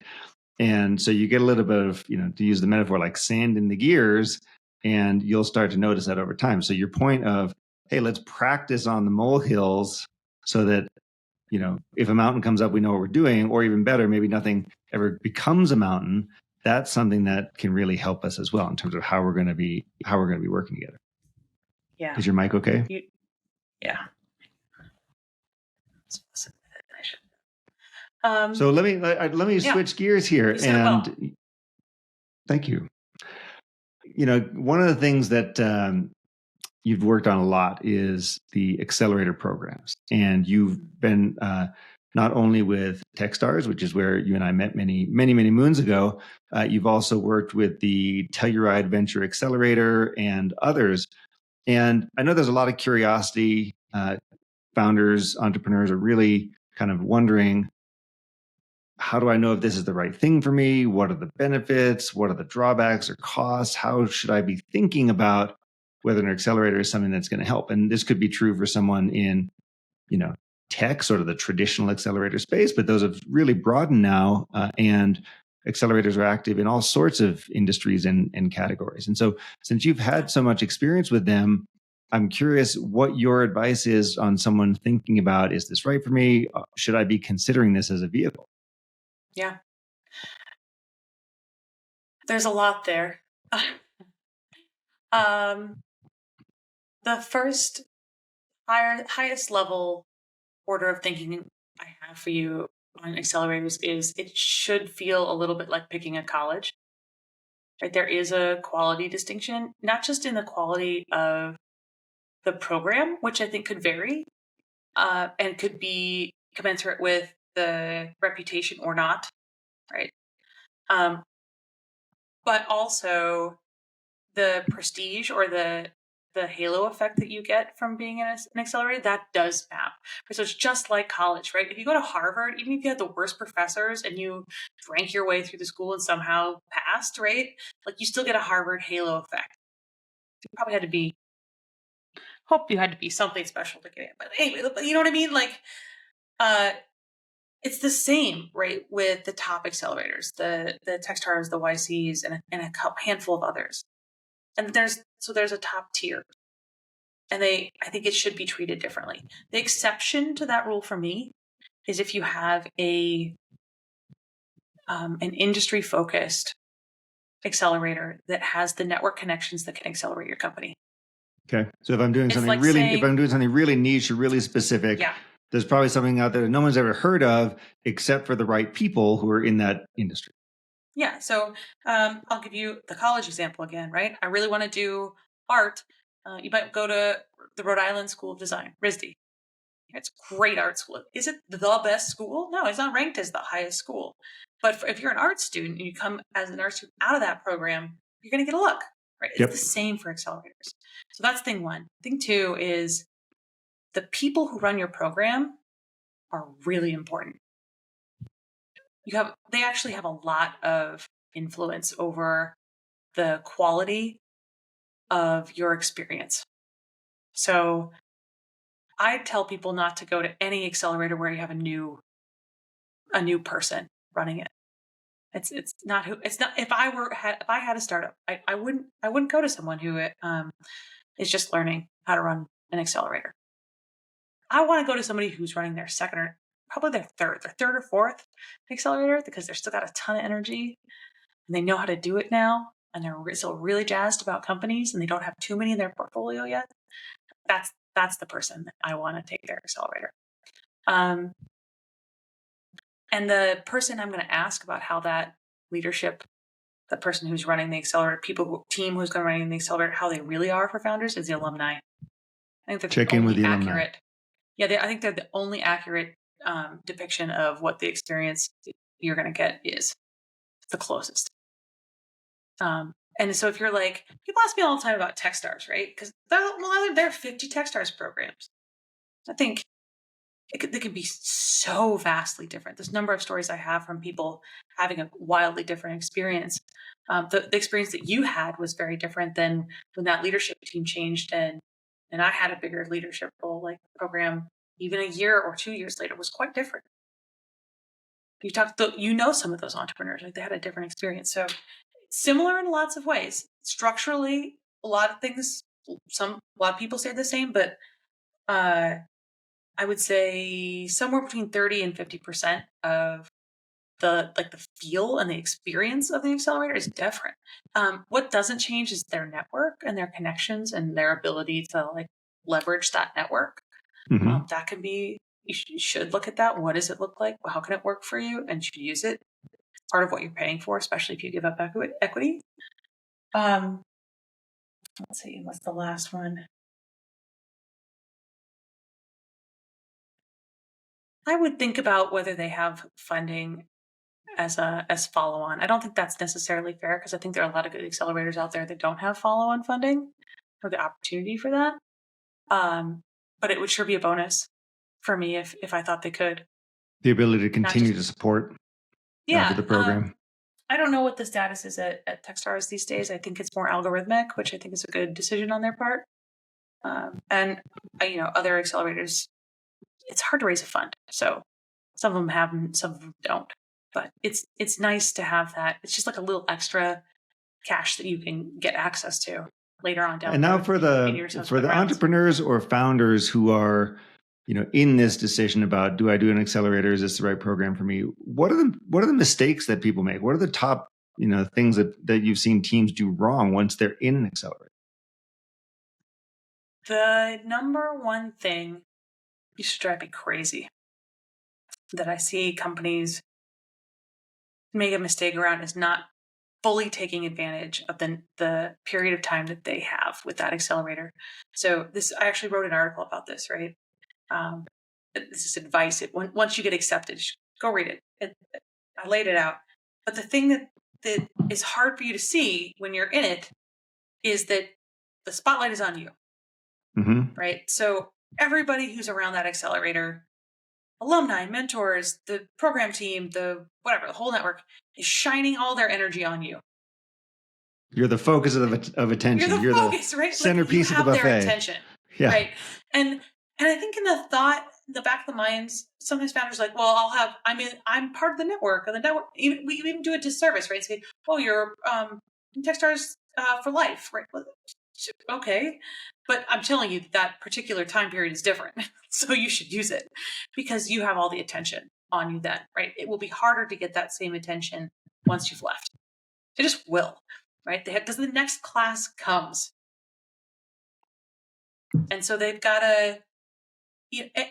And so you get a little bit of, to use the metaphor, like sand in the gears, and you'll start to notice that over time. So your point of, hey, let's practice on the molehills so that, if a mountain comes up, we know what we're doing, or even better, maybe nothing ever becomes a mountain. That's something that can really help us as well in terms of how we're going to be working together. Yeah. Is your mic okay? Yeah. So let me switch gears here, and thank you. One of the things that you've worked on a lot is the accelerator programs, and you've been not only with Techstars, which is where you and I met many moons ago. You've also worked with the Telluride Venture Accelerator and others. And I know there's a lot of curiosity. Founders, entrepreneurs are really kind of wondering, how do I know if this is the right thing for me? What are the benefits? What are the drawbacks or costs? How should I be thinking about whether an accelerator is something that's going to help? And this could be true for someone in, tech, sort of the traditional accelerator space, but those have really broadened now, and accelerators are active in all sorts of industries and categories. And so since you've had so much experience with them, I'm curious what your advice is on someone thinking about, is this right for me? Should I be considering this as a vehicle? Yeah. There's a lot there. The first highest level order of thinking I have for you on accelerators is it should feel a little bit like picking a college. Right? There is a quality distinction, not just in the quality of the program, which I think could vary, and could be commensurate with the reputation or not, right? But also the prestige or the halo effect that you get from being in an accelerator, that does map. So it's just like college, right? If you go to Harvard, even if you had the worst professors and you drank your way through the school and somehow passed, right? Like you still get a Harvard halo effect. You probably had to be, hope you had to be something special to get in. But anyway, you know what I mean? Like, it's the same, right, with the top accelerators, the Techstars, the YCs, and a handful of others. And there's a top tier, and I think it should be treated differently. The exception to that rule for me is if you have an industry focused accelerator that has the network connections that can accelerate your company. Okay, so if I'm doing something really niche or really specific, there's probably something out there that no one's ever heard of except for the right people who are in that industry. Yeah. So I'll give you the college example again, right? I really want to do art. You might go to the Rhode Island School of Design, RISD. It's a great art school. Is it the best school? No, it's not ranked as the highest school. But if you're an art student and you come as an art student out of that program, you're going to get a look, right? It's the same for accelerators. So that's thing one. Thing two is the people who run your program are really important. They actually have a lot of influence over the quality of your experience. So I tell people not to go to any accelerator where you have a new a new person running it. It's not who it's not. If I had a startup, I wouldn't go to someone who is just learning how to run an accelerator. I want to go to somebody who's running their second or probably their third or fourth accelerator, because they're still got a ton of energy and they know how to do it now, and they're still really jazzed about companies and they don't have too many in their portfolio yet. That's the person that I want to take their accelerator. And the person I'm going to ask about how that leadership, the person who's running the accelerator, team who's going to run the accelerator, how they really are for founders is the alumni. I think they're Check in with the alumni. Yeah, I think they're the only accurate depiction of what the experience you're going to get is. It's the closest. And so if you're like, people ask me all the time about Techstars, right? Because there are 50 Techstars programs. I think they can be so vastly different. There's a number of stories I have from people having a wildly different experience. The experience that you had was very different than when that leadership team changed and I had a bigger leadership role. Like the program, even a year or 2 years later, was quite different. Some of those entrepreneurs, like they had a different experience. So similar in lots of ways. Structurally, a lot of things, a lot of people say the same, but I would say somewhere between 30 and 50% of the feel and the experience of the accelerator is different. What doesn't change is their network and their connections and their ability to leverage that network. Mm-hmm. That can be, you should look at that. What does it look like? How can it work for you? And you should use it. It's part of what you're paying for, especially if you give up equity. Let's see, what's the last one? I would think about whether they have funding as follow-on. I don't think that's necessarily fair, because I think there are a lot of good accelerators out there that don't have follow-on funding or the opportunity for that. But it would sure be a bonus for me if I thought they could. The ability to continue to support the program. I don't know what the status is at Techstars these days. I think it's more algorithmic, which I think is a good decision on their part. And other accelerators, it's hard to raise a fund. So some of them have them, some of them don't. But it's nice to have that. It's just like a little extra cash that you can get access to later on down. And now for the entrepreneurs or founders who are, in this decision about, do I do an accelerator? Is this the right program for me? What are the mistakes that people make? What are the top, things that you've seen teams do wrong once they're in an accelerator? The number one thing, you should drive me crazy, that I see companies make a mistake around is not fully taking advantage of the period of time that they have with that accelerator. So I actually wrote an article about this, right? This is advice. Once you get accepted, go read it. I laid it out. But the thing that is hard for you to see when you're in it is that the spotlight is on you, mm-hmm. right? So everybody who's around that accelerator, alumni, mentors, the program team, the whole network is shining all their energy on you. You're the focus of attention. You're the focus, right? Centerpiece of the buffet. Their attention, yeah. Right. And I think in the back of the minds, sometimes founders are like, well, I'm part of the network, and the network. We even do a disservice, right? Say, oh, you're Techstars for life, right? Okay. But I'm telling you that particular time period is different. So you should use it because you have all the attention on you then, right? It will be harder to get that same attention once you've left. It just will, right? Because the next class comes. And so they've got to,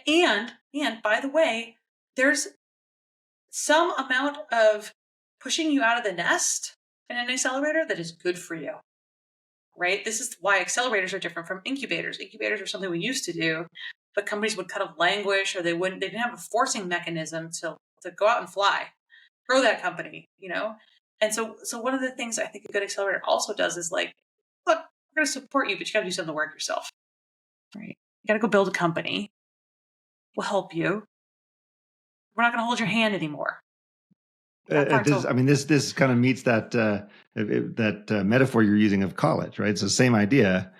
and by the way, there's some amount of pushing you out of the nest in an accelerator that is good for you. Right? This is why accelerators are different from incubators. Incubators are something we used to do, but companies would kind of languish, or they didn't have a forcing mechanism to go out and fly, grow that company, And so one of the things I think a good accelerator also does is look, we're going to support you, but you got to do some of the work yourself, right? You got to go build a company. We'll help you. We're not going to hold your hand anymore. This kind of meets that metaphor you're using of college, right? So same idea.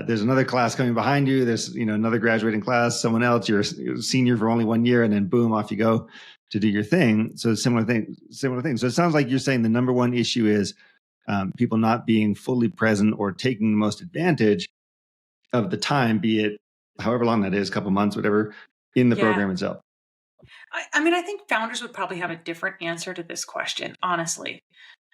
there's another class coming behind you. There's, another graduating class, someone else, you're a senior for only 1 year, and then boom, off you go to do your thing. So similar thing. So it sounds like you're saying the number one issue is people not being fully present or taking the most advantage of the time, be it however long that is, a couple months, whatever, in the program itself. I think founders would probably have a different answer to this question, honestly.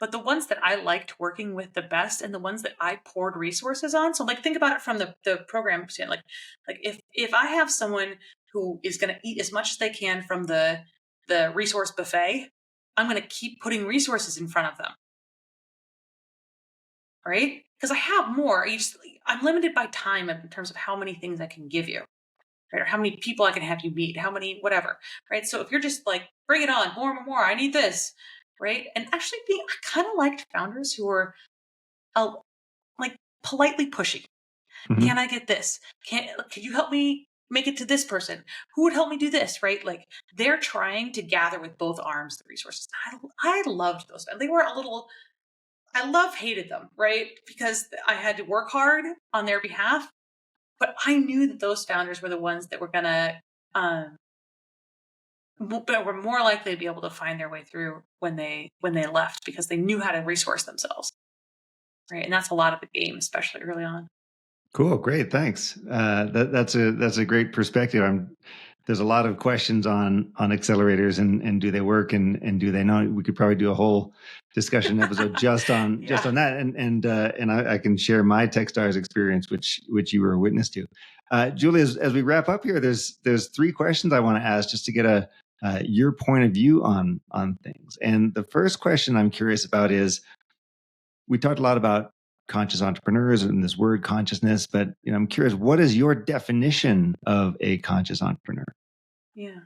But the ones that I liked working with the best and the ones that I poured resources on. So think about it from the program standpoint. Like if I have someone who is going to eat as much as they can from the resource buffet, I'm going to keep putting resources in front of them. Right? Because I have more. I'm limited by time in terms of how many things I can give you. Right? Or how many people I can have you meet, how many, whatever, right? So if you're just like, bring it on, more, I need this, right? And actually I kind of liked founders who were like politely pushy. Mm-hmm. Can I get this? Could you help me make it to this person? Who would help me do this, right? Like they're trying to gather with both arms the resources. I loved those. They were I hated them, right? Because I had to work hard on their behalf. But I knew that those founders were the ones that were going to, but were more likely to be able to find their way through when they left because they knew how to resource themselves, right? And that's a lot of the game, especially early on. Cool, great, thanks. That's a great perspective. There's a lot of questions on accelerators and do they work and do they not? We could probably do a whole discussion episode just on that. And I can share my Techstars experience, which you were a witness to. Julie, as we wrap up here, there's three questions I want to ask just to get your point of view on things. And the first question I'm curious about is, we talked a lot about conscious entrepreneurs and this word consciousness, but I'm curious, what is your definition of a conscious entrepreneur? Yeah.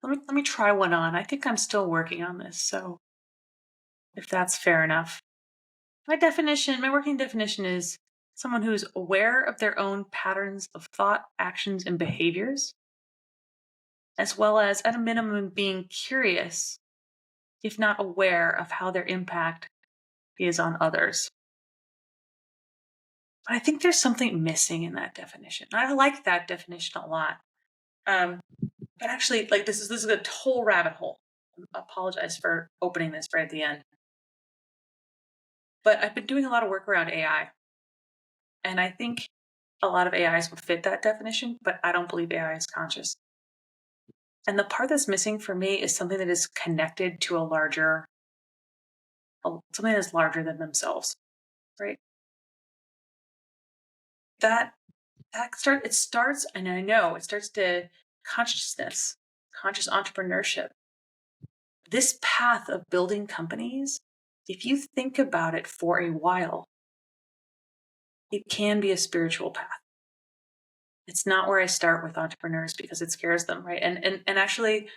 Let me try one on. I think I'm still working on this. So if that's fair enough. My working definition is someone who's aware of their own patterns of thought, actions, and behaviors, as well as at a minimum being curious, if not aware of how their impact is on others. But I think there's something missing in that definition. I like that definition a lot. But actually, this is a whole rabbit hole. I apologize for opening this right at the end. But I've been doing a lot of work around AI. And I think a lot of AIs would fit that definition, but I don't believe AI is conscious. And the part that's missing for me is something that is connected to something that's larger than themselves, right? It starts, and I know it starts to consciousness, conscious entrepreneurship. This path of building companies, if you think about it for a while, it can be a spiritual path. It's not where I start with entrepreneurs because it scares them, right? And actually,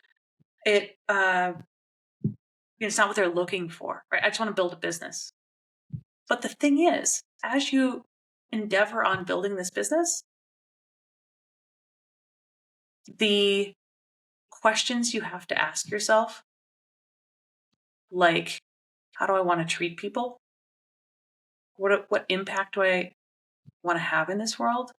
it's not what they're looking for, right? I just want to build a business. But the thing is, as you endeavor on building this business, the questions you have to ask yourself, like, how do I want to treat people? What impact do I want to have in this world?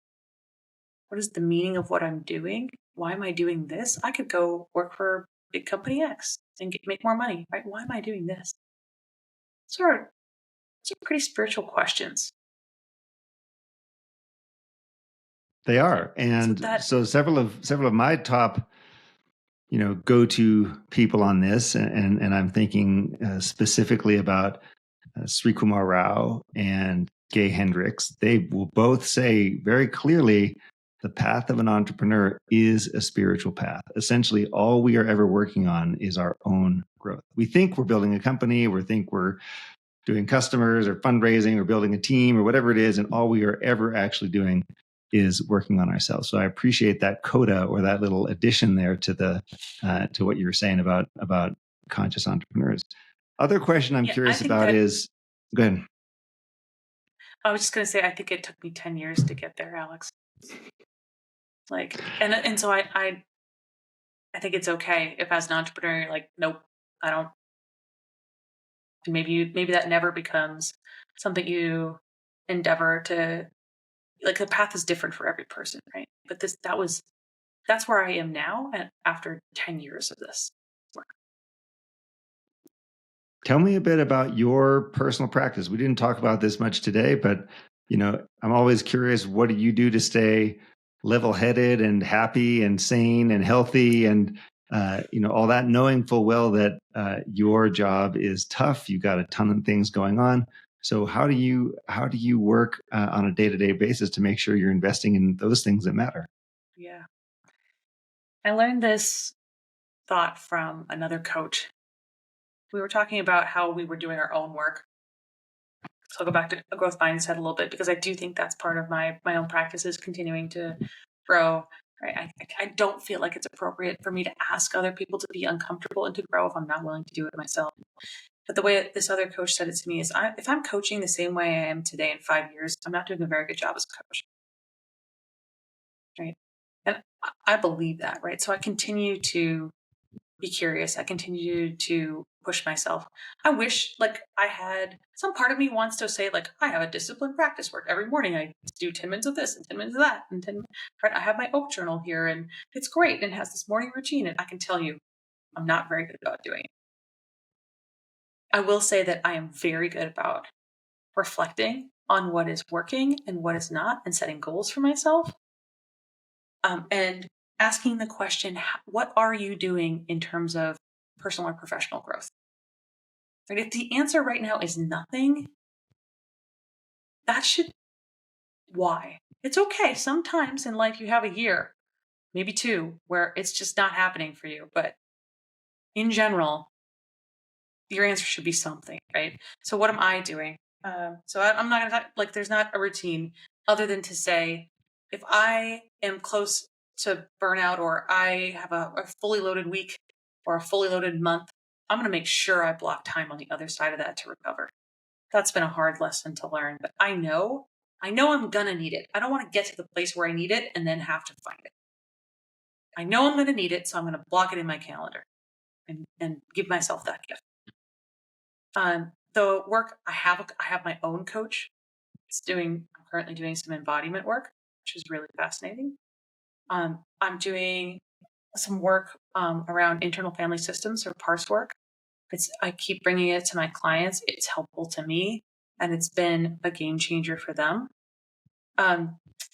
What is the meaning of what I'm doing? Why am I doing this? I could go work for big company X and make more money, right? Why am I doing this? These are pretty spiritual questions. They are. And so several of my top, go-to people on this, and I'm thinking specifically about Sri Kumar Rao and Gay Hendricks. They will both say very clearly the path of an entrepreneur is a spiritual path. Essentially, all we are ever working on is our own growth. We think we're building a company, we think we're doing customers or fundraising or building a team or whatever it is, and all we are ever actually doing is working on ourselves. So I appreciate that coda or that little addition there to to what you were saying about conscious entrepreneurs. Other question I'm curious about is, go ahead. I was just going to say, I think it took me 10 years to get there, Alex. And so I think it's okay if as an entrepreneur, you're like, nope, I don't. Maybe that never becomes something you endeavor to like the path is different for every person, right? But that's where I am now, and after 10 years of this work. Tell me a bit about your personal practice. We didn't talk about this much today, but I'm always curious, what do you do to stay level-headed and happy and sane and healthy and all that, knowing full well that your job is tough. You got a ton of things going on. So how do you work on a day-to-day basis to make sure you're investing in those things that matter? Yeah. I learned this thought from another coach. We were talking about how we were doing our own work. So I'll go back to a growth mindset a little bit, because I do think that's part of my own practice, is continuing to grow. Right? I don't feel like it's appropriate for me to ask other people to be uncomfortable and to grow if I'm not willing to do it myself. But the way this other coach said it to me is, if I'm coaching the same way I am today in 5 years, I'm not doing a very good job as a coach. Right? And I believe that, right? So I continue to be curious. I continue to push myself. I wish, like, I had some part of me wants to say, like, I have a disciplined practice work every morning. I do 10 minutes of this and 10 minutes of that. And 10, right? I have my oak journal here, and it's great. And it has this morning routine. And I can tell you, I'm not very good about doing it. I will say that I am very good about reflecting on what is working and what is not, and setting goals for myself. And asking the question, what are you doing in terms of personal or professional growth? Right? If the answer right now is nothing, that should, why? It's okay. Sometimes in life you have a year, maybe two, where it's just not happening for you. But in general, your answer should be something, right? So what am I doing? I'm not going to talk, like, there's not a routine other than to say, if I am close to burnout, or I have a fully loaded week or a fully loaded month, I'm going to make sure I block time on the other side of that to recover. That's been a hard lesson to learn, but I know I'm going to need it. I don't want to get to the place where I need it and then have to find it. I know I'm going to need it, so I'm going to block it in my calendar and give myself that gift. The work I have my own coach. I'm currently doing some embodiment work, which is really fascinating. I'm doing some work around internal family systems, or parse work. I keep bringing it to my clients. It's helpful to me, and it's been a game changer for them.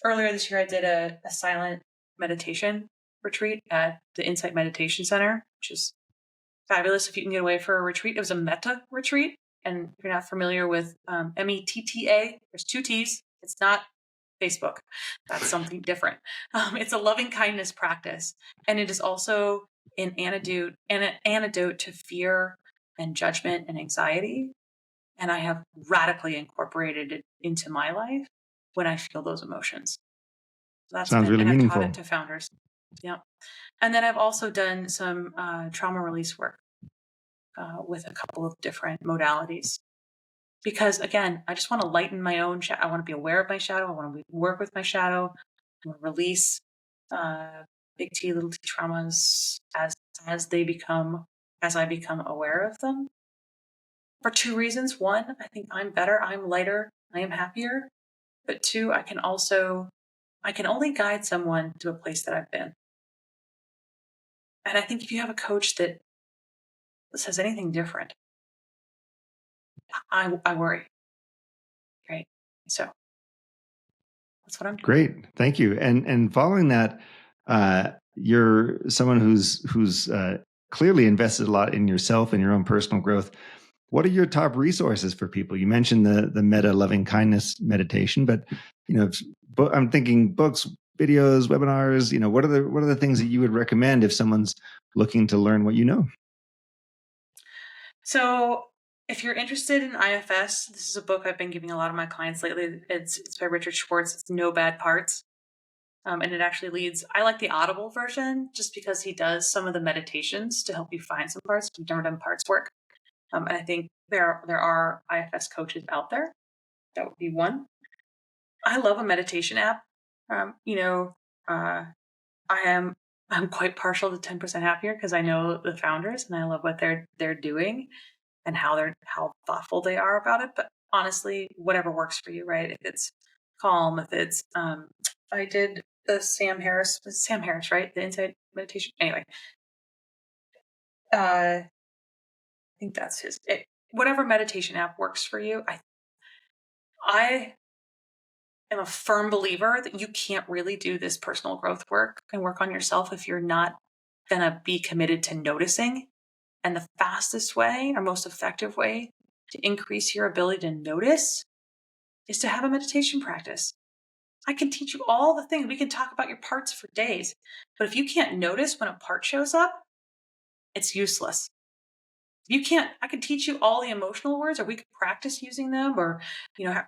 Earlier this year, I did a silent meditation retreat at the Insight Meditation Center, which is fabulous if you can get away for a retreat. It was a metta retreat. And if you're not familiar with METTA, there's 2 T's. It's not Facebook. That's something different. It's a loving kindness practice. And it is also an antidote to fear and judgment and anxiety. And I have radically incorporated it into my life when I feel those emotions. So Sounds really and I've taught meaningful. it to founders. Yeah. And then I've also done some trauma release work with a couple of different modalities. Because again, I just want to lighten my own shadow. I want to be aware of my shadow. I want to work with my shadow. I want to release big T, little T traumas as I become aware of them. For 2 reasons. 1, I think I'm better. I'm lighter. I am happier. But 2, I can only guide someone to a place that I've been. And I think if you have a coach that says anything different, I worry. Right. So that's what I'm doing. Great, thank you. And following that, you're someone who's clearly invested a lot in yourself and your own personal growth. What are your top resources for people? You mentioned the meta loving kindness meditation, but I'm thinking books, videos, webinars. What are the things that you would recommend if someone's looking to learn what you know? So if you're interested in IFS, this is a book I've been giving a lot of my clients lately. It's by Richard Schwartz. It's No Bad Parts. And it actually leads, I like the Audible version just because he does some of the meditations to help you find some parts. You've never done parts work. And I think there are IFS coaches out there. That would be one. I love a meditation app. I'm quite partial to 10% Happier because I know the founders and I love what they're doing and how thoughtful they are about it. But honestly, whatever works for you, right? If it's call methods. I did the Sam Harris, right? The Insight Meditation. Anyway, I think that's whatever meditation app works for you. I am a firm believer that you can't really do this personal growth work and work on yourself if you're not going to be committed to noticing. And the fastest way or most effective way to increase your ability to notice is to have a meditation practice. I can teach you all the things. We can talk about your parts for days. But if you can't notice when a part shows up, it's useless. I can teach you all the emotional words, or we could practice using them, or,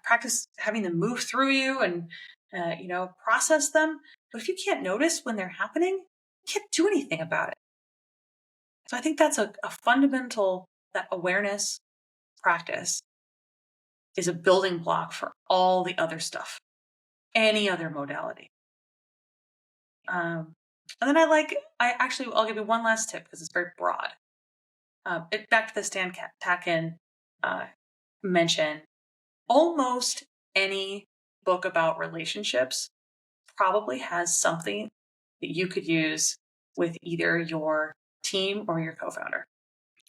practice having them move through you and, process them. But if you can't notice when they're happening, you can't do anything about it. So I think that's a fundamental, that awareness practice is a building block for all the other stuff, any other modality. And then I'll give you one last tip because it's very broad. Back to the Stan Tatkin mention, almost any book about relationships probably has something that you could use with either your team or your co-founder.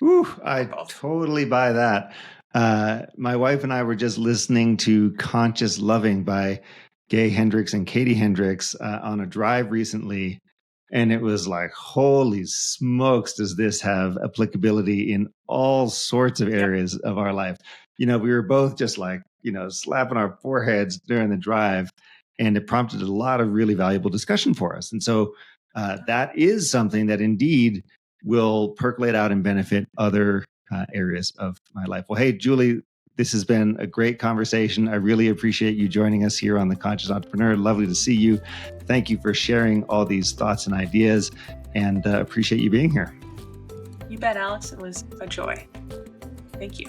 Ooh, I totally buy that. My wife and I were just listening to Conscious Loving by Gay Hendricks and Katie Hendricks on a drive recently. And it was like, holy smokes, does this have applicability in all sorts of areas of our life? We were both just like, slapping our foreheads during the drive. And it prompted a lot of really valuable discussion for us. And so that is something that indeed will percolate out and benefit other areas of my life. Well, hey, Julie, this has been a great conversation. I really appreciate you joining us here on The Conscious Entrepreneur. Lovely to see you. Thank you for sharing all these thoughts and ideas, and appreciate you being here. You bet, Alex. It was a joy. Thank you.